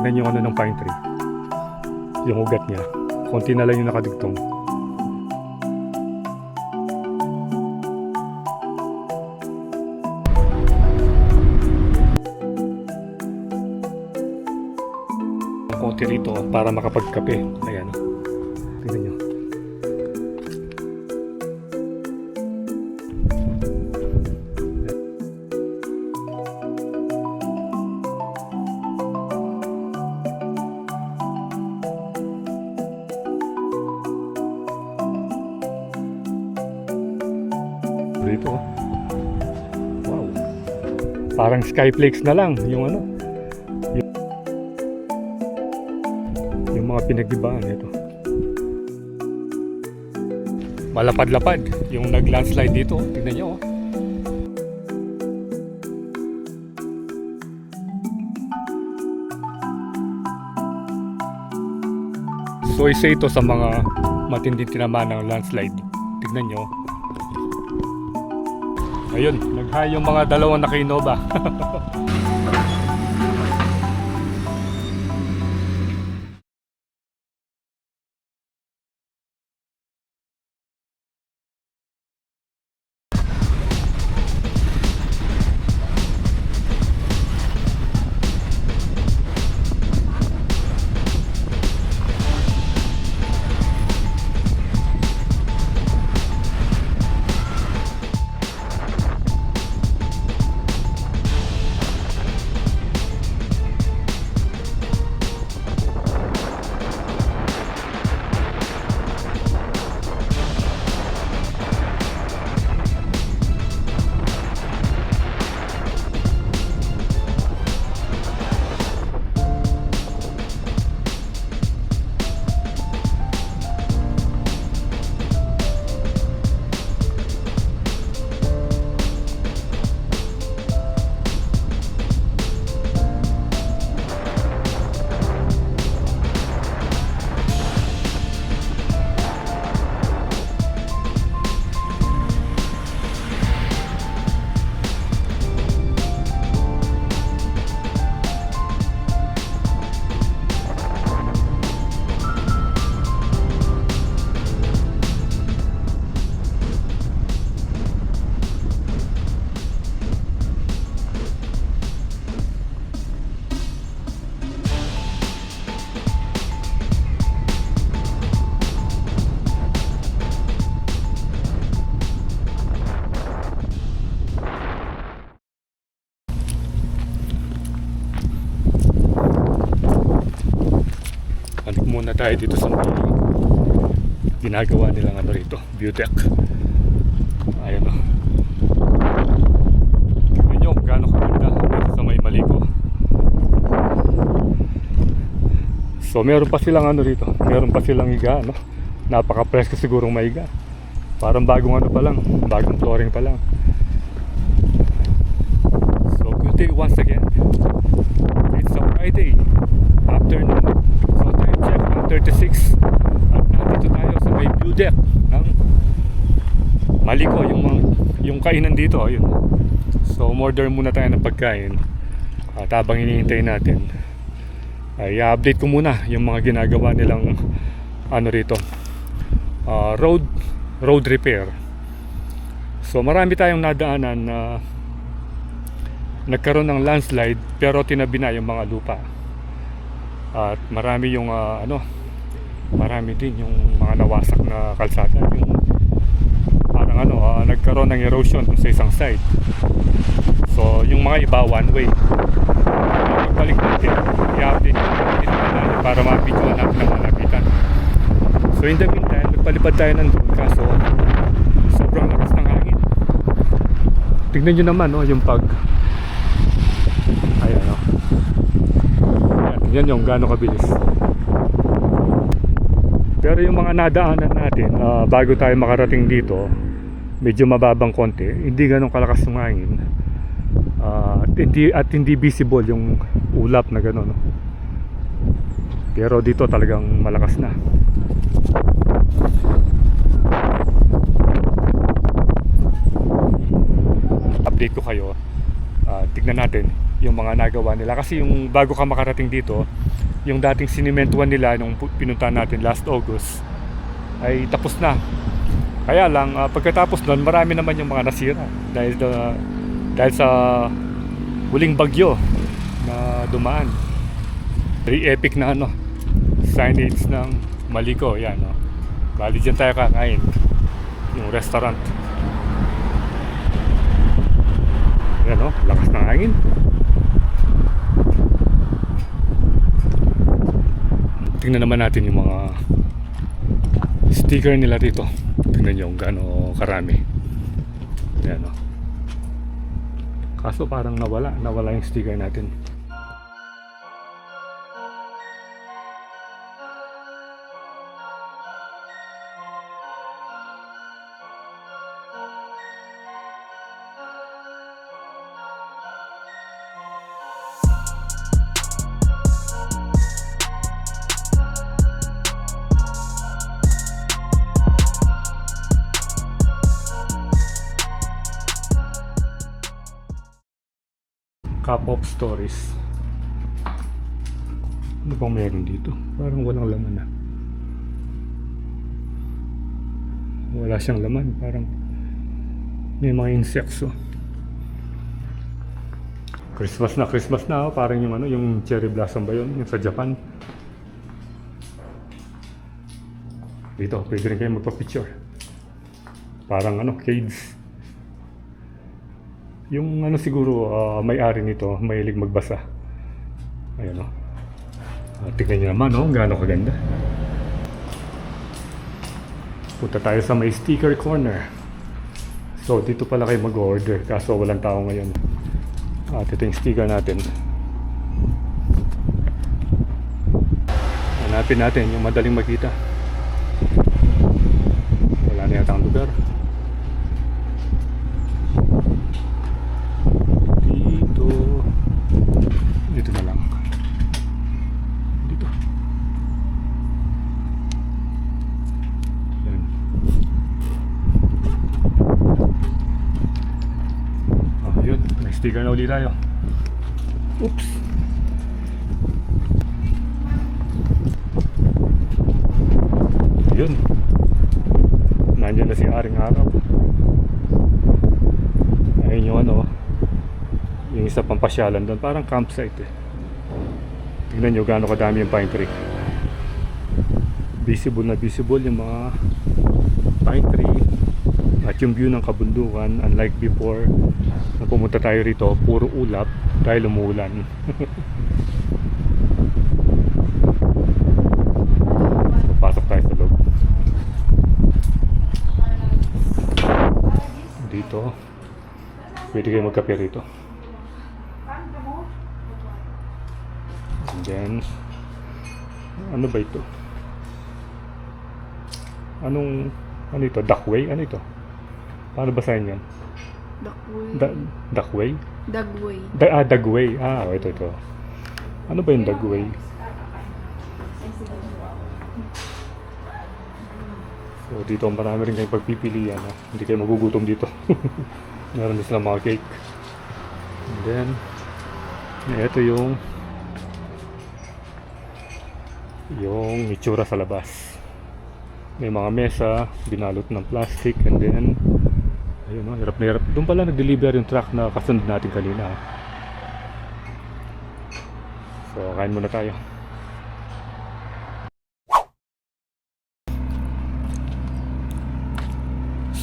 Tignan yung ano ng pine tree. Yung ugat niya. Konti na lang yung nakadugtong. Konti rito para makapagkape. Ayan. Tignan nyo. Dito. Wow. Parang skyflakes na lang yung ano. Yung mga pinagdibaan ito. Malapad-lapad yung nag-landslide dito. Tingnan niyo oh. So isa ito sa mga matinding tinamaan ng landslide. Tignan nyo. Ayun, nag-high yung mga dalawang naka-Innova. Muna tayo dito sa may ginagawa nilang ano rito, view deck. Ayan o. Tignan nyo kung gaano kaganda dito sa may Maligo. So meron pa silang ano rito, meron pa silang higa, no? Napaka-presko sigurong maiga. Parang bagong ano pa lang, bagong flooring pa lang. So good day once again. It's a Friday afternoon. 36 at nandito tayo sa may view deck ng Maligo, yung kainan dito ayun. So order muna tayo ng pagkain at habang hinihintay natin ay update ko muna yung mga ginagawa nilang ano rito, road repair. So marami tayong nadaanan na nagkaroon ng landslide pero tinabi na yung mga lupa. At marami yung marami din yung mga nawasak na kalsada, yung parang nagkaroon ng erosion dun sa isang side. So yung mga iba one way. Magbalik natin, i-update natin para ma-videoan natin ang malapitan. So in the meantime, nagpalipad tayo nandun kaso sobrang lakas ng hangin. Tignan nyo naman yung ayan yan yung gaano kabilis. Pero yung mga nadaanan natin bago tayo makarating dito, medyo mababang konti, hindi ganong kalakas ng hangin. At hindi visible yung ulap na gano'n, no? Pero dito talagang malakas na. Update ko kayo. Tignan natin yung mga nagawa nila kasi yung bago ka makarating dito yung dating sinimentuhan nila nung pinunta natin last August ay tapos na. Kaya lang pagkatapos nun marami naman yung mga nasira dahil sa huling bagyo na dumaan. Very epic na signage ng Maliko, yan bali dyan tayo kakain, yung restaurant. Yan lakas ng hangin. Tingnan naman natin yung mga sticker nila dito. Tingnan nyo kung gaano karami. Yan kaso parang nawala yung sticker natin. Cup of Stories. Ano bang meron dito? Parang walang laman wala siyang laman, parang may mga insects Christmas na parang yung cherry blossom ba yun? Yung sa Japan. Dito pwede rin kayo magpa-picture, parang cage. Yung siguro may-ari nito mahilig magbasa. Ayun tignan nyo naman gaano kaganda. Punta tayo sa may sticker corner. So dito pala kayo mag-order, kaso walang tao ngayon. At ito yung sticker natin. Hanapin natin yung madaling makita. Wala na yata ang lugar. Dito na lang. Dito. Yan. Yun. May sticker na ulit tayo. Oops. Yun. Nandiyan na si Aring Araw. Ayun yung yung isa pang pasyalan doon, parang campsite Tingnan nyo gaano kadami yung pine tree. Visible na visible yung mga pine tree at yung view ng kabundukan. Unlike before na pumunta tayo rito, puro ulap dahil umuulan. Pasok tayo sa loob. Dito pwede kayo magkape rito. And then ano ba ito? Ano ito? Duckway? Ano ito? Paano basahin yan? Duckway? Dagway. Dagway. Ito. Ano ba yung Dagway? So dito marami rin kayong pagpipilian Hindi kayo magugutom dito. Meron din silang mga cake. And then ito yung itsura sa labas. May mga mesa binalot ng plastic, and then ayun hirap na hirap. Doon pala nag-deliver yung truck na kasunod natin kanina. So kain muna tayo.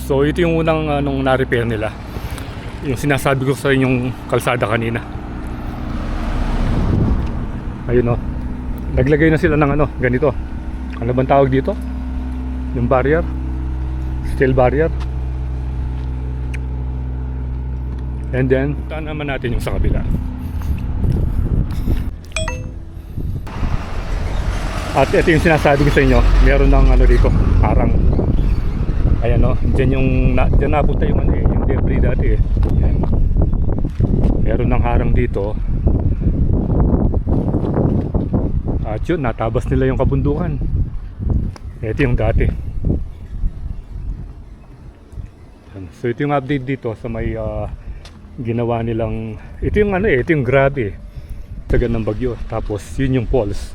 So ito yung unang na-repair nila. Yung sinasabi ko sa inyong kalsada kanina. Ayun naglagay na sila ng ganito. Ano bang tawag dito? Yung barrier, steel barrier. And then taan naman natin yung sa kabila. At ito yung sinasabi ko sa inyo, meron ng dito, harang. Ayan dyan napunta yung yung debris dati Ayan. Meron ng harang dito. At yun, natabas nila yung kabundukan. Ito yung dati. So ito yung update dito sa may ginawa nilang, ito yung ito yung grabe tagan ng bagyo. Tapos yun yung falls.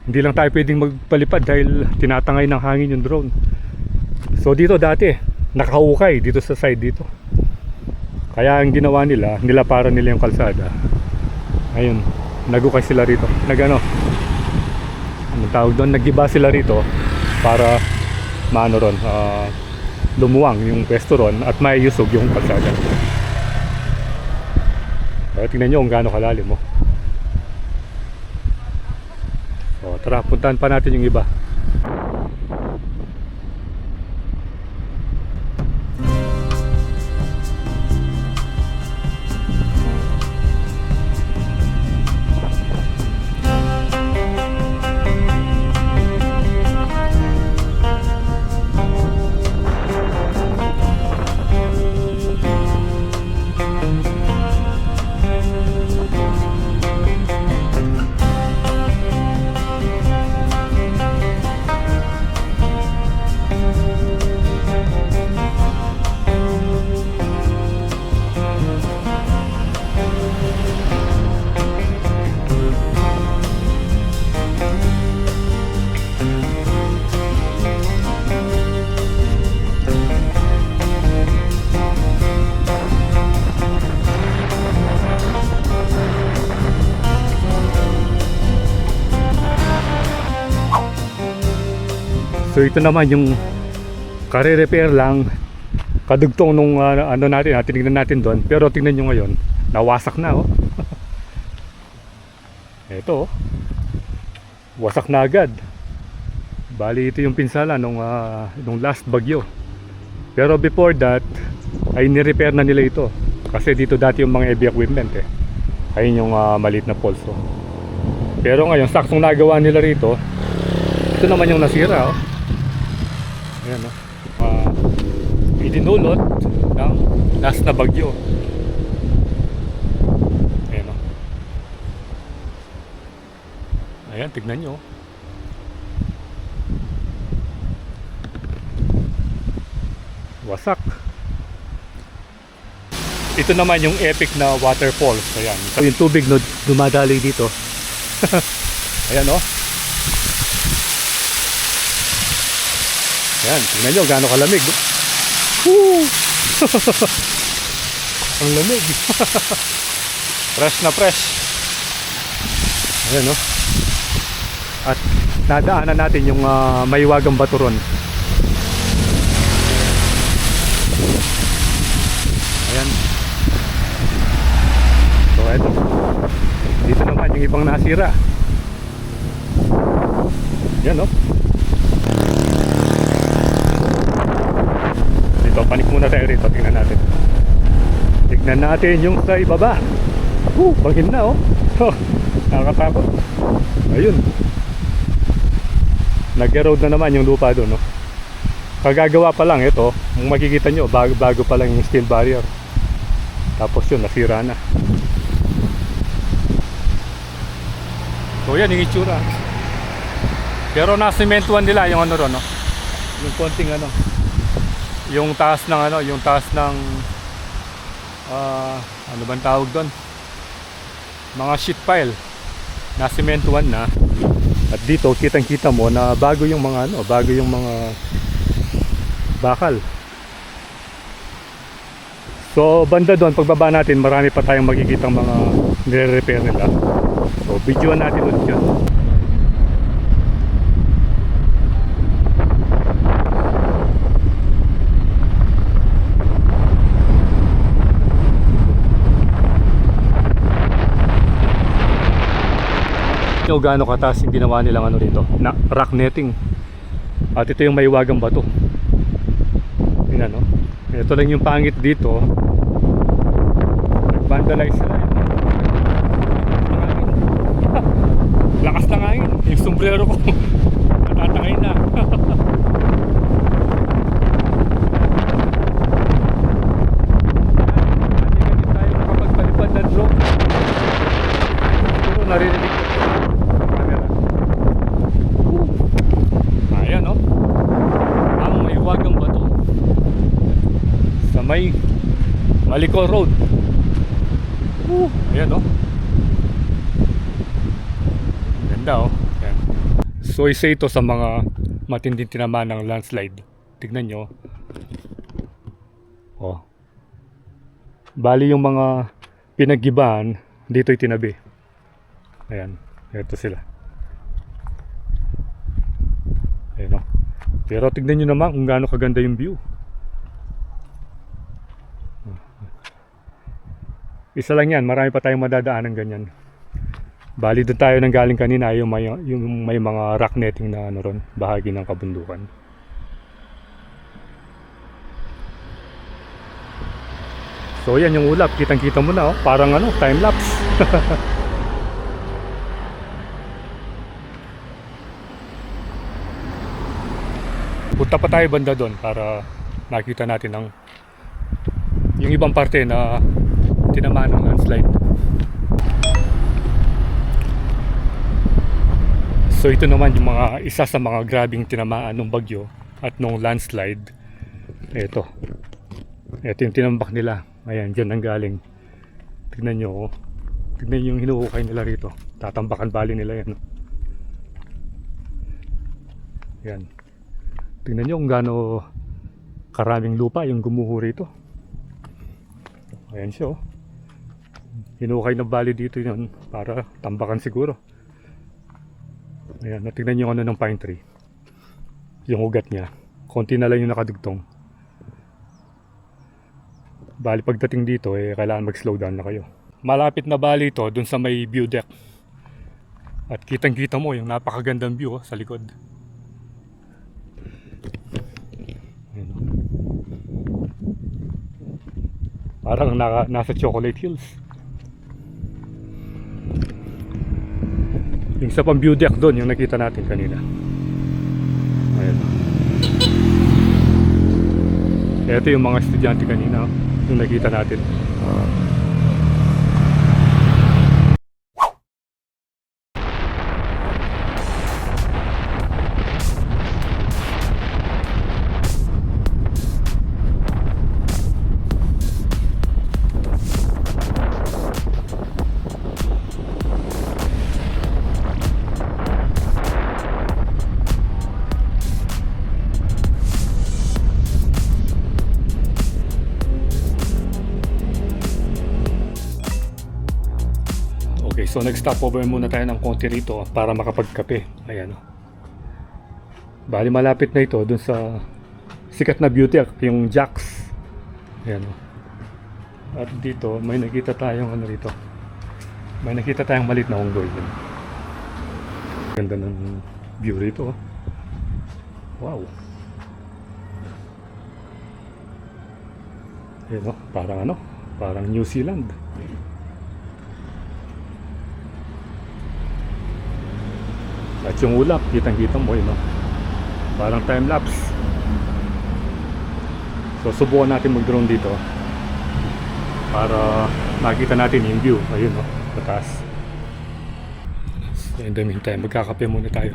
Hindi lang tayo pwedeng magpalipad dahil tinatangay ng hangin yung drone. So dito dati, nakahukay dito sa side dito. Kaya ang ginawa nila, nilapara nila yung kalsada. Ayun, nagukay sila rito. Anong tawag doon? Nagiba sila rito para maano ron, lumuwang yung pwesto ron at maiusog yung kalsada. Kaya tingnan nyo kung gaano kalalim mo. So tara, puntahan pa natin yung iba. So ito naman yung kare-repair lang kadugtong nung ano natin, tinignan natin doon. Pero tingnan nyo ngayon, nawasak na oh. Ito oh, wasak na agad. Bali ito yung pinsala nung last bagyo. Pero before that ay ni-repair na nila ito. Kasi dito dati yung mga heavy equipment eh. Ayun yung maliit na pulso. Pero ngayon saktong nagawa nila rito, ito naman yung nasira oh. Ayan o, idinulot ng last na bagyo. Ayan o. Ayan, tignan nyo. Wasak. Ito naman yung epic na waterfalls. Ayan, yung tubig na dumadali dito. Ayan o. Ayan, tingnan nyo gaano kalamig. Woo! Ang lamig. Fresh na fresh. Ayan o. At nadaanan natin yung Maywagang Baturon. Ayan. So eto, dito naman yung ibang nasira. Ayan o. So, panik muna tayo rito, tingnan natin. Tignan natin yung sa ibaba. Bangin na oh. Nakakatakot. Ayun. Nag-erode na naman yung lupa doon oh. Kagagawa pa lang ito, kung makikita nyo, bago pa lang yung steel barrier. Tapos yun, nasira na. So yan yung itsura. Pero nasimentuhan nila yung ano ron no? Yung konting ano, yung taas ng ano, yung taas ng ano bang tawag doon, mga sheet pile nasimentuhan na. At dito kitang kita mo na bago yung mga ano, bago yung mga bakal. So banda doon pagbaba natin, marami pa tayong makikitang mga nire-repair nila. So videoan natin ulit yun. Yung gaano kataas yung ginawa nilang ano rito na rock netting. At ito yung Maywagang Bato. Tingnan no. Ito lang yung pangit dito. Nag-vandalize sila. Lakas ng hangin. Yung sombrero ko natatangay na. Hindi tayo makapagpalipad ng drone. Siguro naririnig ko camera. Ayan no. Ang Maywagang Bato sa may Malicol Road. Ayan no. Ganda oh. Ayan. So isa ito sa mga matinding tinamaan ng landslide. Tignan nyo. Oh. Bali yung mga pinaggibahan, dito itinabi. Ayan, ito sila. Ayan o. Pero tignan nyo naman kung gaano kaganda yung view. Isa lang yan, marami pa tayong madadaanan ganyan. Bali doon tayo nang galing kanina, yung may mga rock netting na ano ron, bahagi ng kabundukan. So yan yung ulap, kitang kita mo na oh, parang ano, time lapse. Punta pa tayo banda doon para makita natin yung ibang parte na tinamaan ng landslide. So ito naman yung mga isa sa mga grabing tinamaan ng bagyo at nung landslide. Ito yung tinambak nila. Ayan, dyan ang galing. Tignan nyo oh. Tignan nyo yung hinuhukay nila rito. Tatambakan bali nila yan. Yan. Tignan nyo kung gaano karaming lupa yung gumuho rito. Ayan siya oh. Hinukay na bali dito yun para tambakan siguro. Ayan, natignan nyo ano ng pine tree. Yung ugat niya. Konti na lang yung nakadugtong. Bali pagdating dito kailangan mag-slow down na kayo. Malapit na bali ito dun sa may view deck. At kitang kita mo yung napakagandang view sa likod. Ayan. Parang nasa Chocolate Hills. Yung sa pang view deck doon, yung nakita natin kanina. Ayan. Ito yung mga estudyante kanina, yung nakita natin. Okay, so nag-stopover muna tayo ng konti rito para makapagkape. Ayan o. Bali malapit na ito dun sa sikat na beauty, yung Jax. Ayan o. At dito may nakita tayong ano rito. May nakita tayong maliit na unggoy. Ganda ng view rito. Wow. Ayan o, parang ano, parang New Zealand. At yung ulap, kitang-kita mo yun, no? Parang time lapse. So subukan natin mag-drone dito para makita natin yung view. Ayun, no? Mataas. So in the meantime, magkakape muna tayo.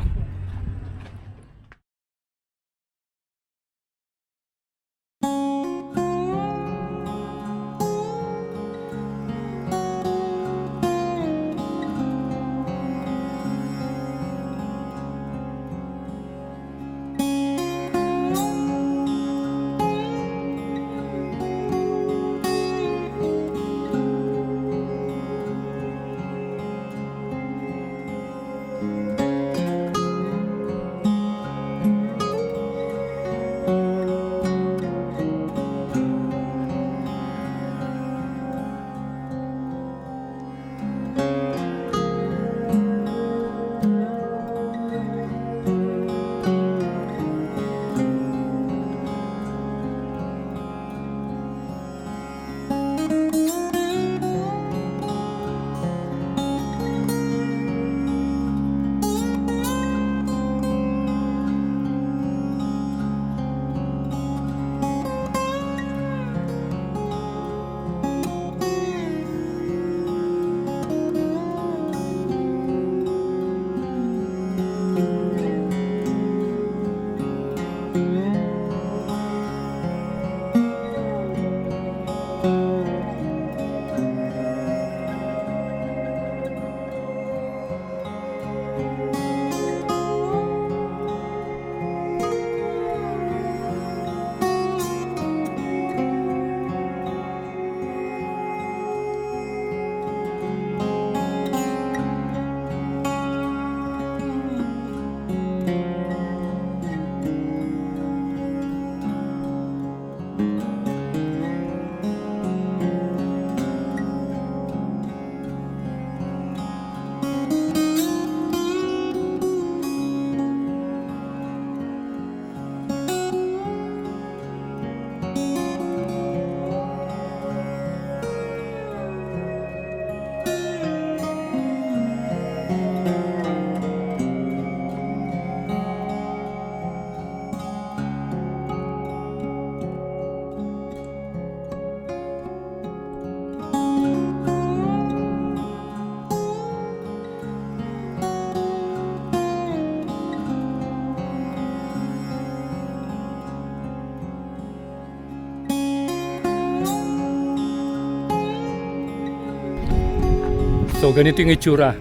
So ganito yung itsura.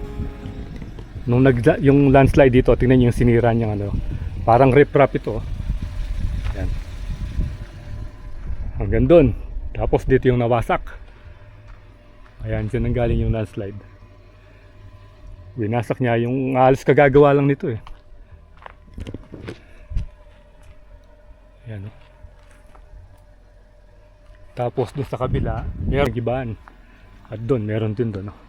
Yung landslide dito, tingnan niyo yung sinira niyang ano. Parang riprap ito. Yan. Hanggang doon. Tapos dito yung nawasak. Ayan, dyan ang galing yung landslide. Winasak niya yung alas kagagawa lang nito eh. Ayan, oh. Tapos doon sa kabila, meron gibaan. At doon, meron din doon. Oh.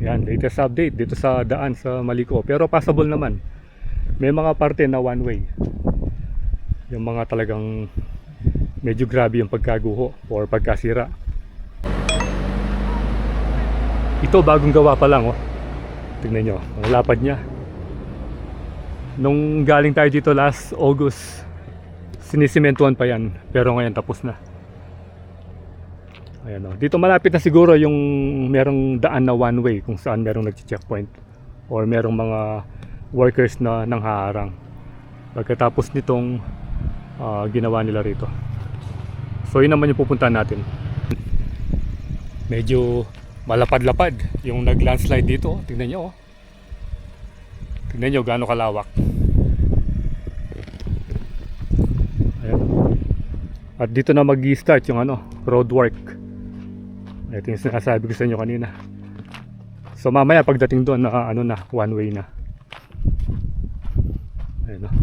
Yan, latest update dito sa daan sa Maliko. Pero passable naman. May mga parte na one way. Yung mga talagang medyo grabe yung pagkaguho or pagkasira. Ito bagong gawa pa lang, oh. Tingnan nyo, ang lapad niya. Nung galing tayo dito last August, sinisimentuhan pa yan. Pero ngayon tapos na. Ayan, oh. Dito malapit na siguro yung merong daan na one way kung saan merong nag-checkpoint or merong mga workers na nanghaharang. Pagkatapos nitong ginawa nila rito. So yun naman yung pupuntahan natin. Medyo malapad-lapad yung nag-landslide dito. Tingnan nyo, oh. Tingnan nyo gaano kalawak. Ayan. At dito na mag-i-start yung ano, road work. Ito yung sinasabi ko sa inyo kanina. So mamaya pagdating doon na ano na, one way na. Ayan, oh.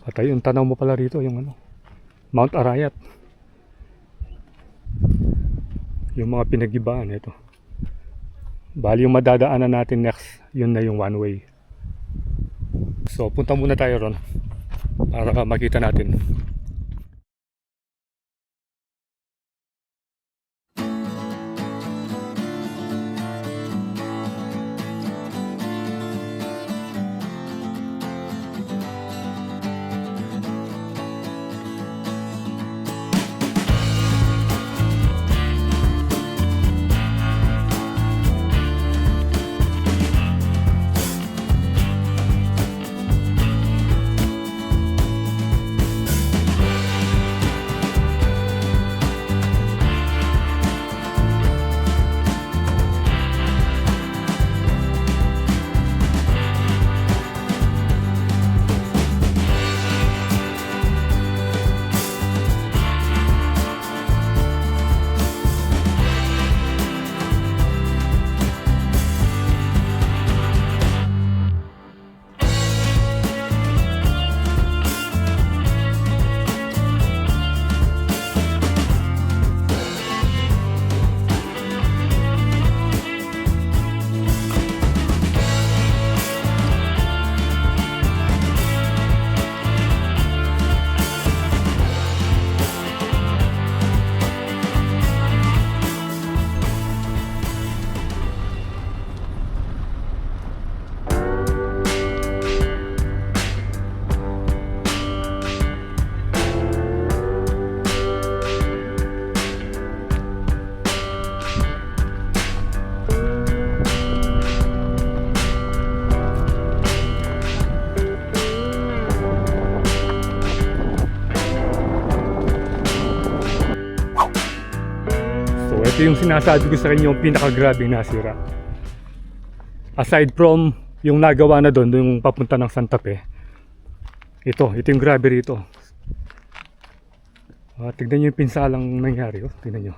At ayun, tanaw mo pala rito yung ano, Mount Arayat. Yung mga pinagibaan ito. Bali yung madadaanan natin next, yun na yung one way. So punta muna tayo ron para makita natin. Ito yung sinasabi ko sa inyo, yung pinakagrabing nasira. Aside from yung nagawa na doon, yung papunta ng Santa Fe, ito yung grabe rito. Tignan nyo yung pinsalang nangyari, oh. Tignan nyo.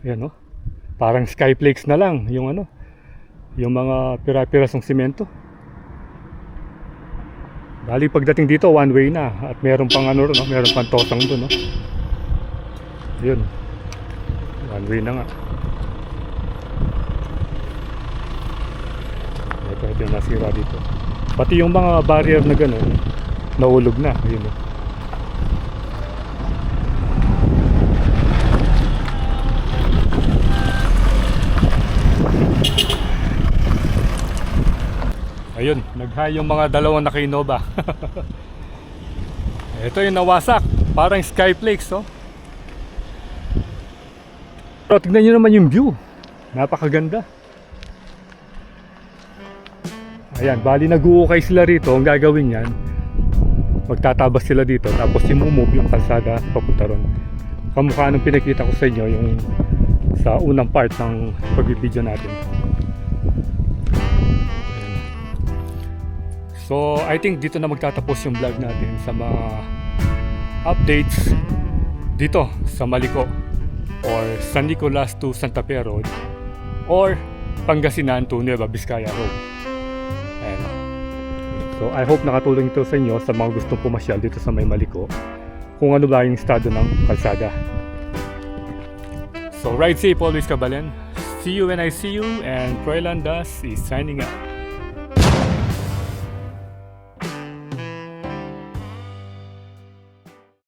Ayan, oh. Parang skyflakes na lang yung ano, yung mga pira-pirasong simento. Bali pagdating dito one way na at meron pang ano, no? Meron pang tosang doon, no? Yun. One way na nga. Ito yung nasira dito. Pati yung mga barrier na gano'n, naulog na. Ayun, oh. Ayun, nag-high yung mga dalawang naka-Innova. Ito yung nawasak. Parang skyflakes, oh. Pero tignan nyo naman yung view. Napakaganda. Ayan, bali nag-uukay sila rito. Ang gagawin yan, magtatabas sila dito tapos imumove yung kalsada papunta ron. Kamukha nung pinakita ko sa inyo yung sa unang part ng pagbibideo natin. So I think dito na magtatapos yung vlog natin sa mga updates dito sa Maliko or San Nicolas to Santa Fe Road or Pangasinan to Nueva Vizcaya Road. Ayan. So I hope nakatulong ito sa inyo sa mga gustong pumasyal dito sa may Maliko kung ano ba yung estado ng kalsada. So ride safe always, Kabalen. See you when I see you, and Troy Landas is signing out.